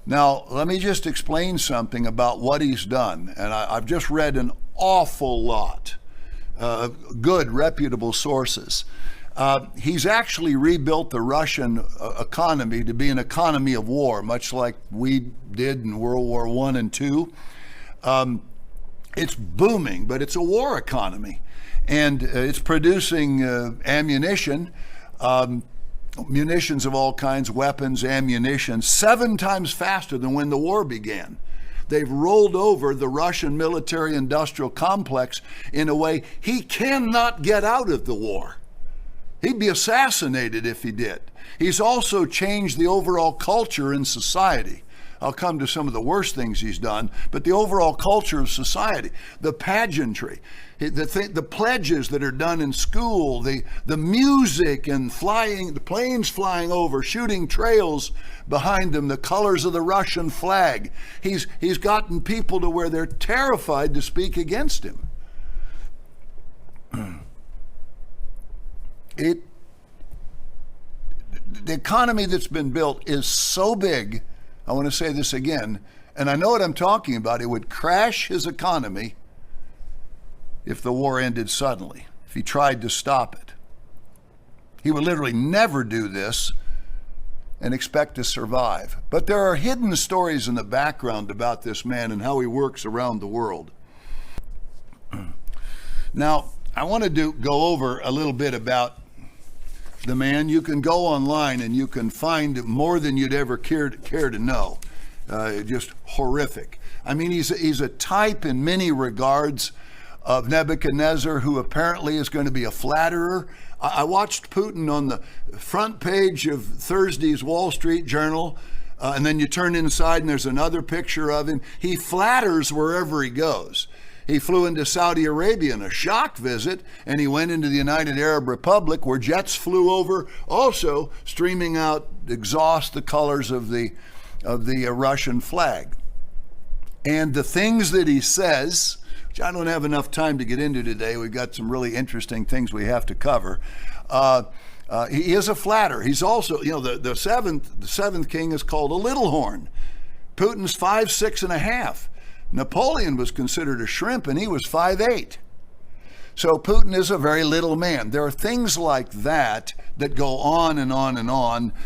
Now, let me just explain something about what he's done. And I've just read an awful lot of good, reputable sources. He's actually rebuilt the Russian economy to be an economy of war, much like we did in World War I and II. It's booming, but it's a war economy. And it's producing ammunition, munitions of all kinds, weapons, ammunition, 7 times faster than when the war began. They've rolled over the Russian military-industrial complex in a way he cannot get out of the war. He'd be assassinated if he did. He's also changed the overall culture in society. I'll come to some of the worst things he's done, but the overall culture of society, the pageantry, the pledges that are done in school, the music and flying, the planes flying over, shooting trails behind them, the colors of the Russian flag. He's gotten people to where they're terrified to speak against him. The economy that's been built is so big. I want to say this again, and I know what I'm talking about. It would crash his economy if the war ended suddenly, if he tried to stop it. He would literally never do this and expect to survive. But there are hidden stories in the background about this man and how he works around the world. Now, I want to go over a little bit about the man. You can go online and you can find more than you'd ever care to know. Just horrific. I mean, he's a type in many regards of Nebuchadnezzar, who apparently is going to be a flatterer. I watched Putin on the front page of Thursday's Wall Street Journal, and then you turn inside and there's another picture of him. He flatters wherever he goes. He flew into Saudi Arabia in a shock visit, and he went into the United Arab Republic, where jets flew over, also streaming out exhaust, the colors of the Russian flag. And the things that he says, which I don't have enough time to get into today, we've got some really interesting things we have to cover. He is a flatterer. He's also, the seventh king is called a little horn. Putin's 5'6.5". Napoleon was considered a shrimp, and he was 5'8". So Putin is a very little man. There are things like that that go on and on and on.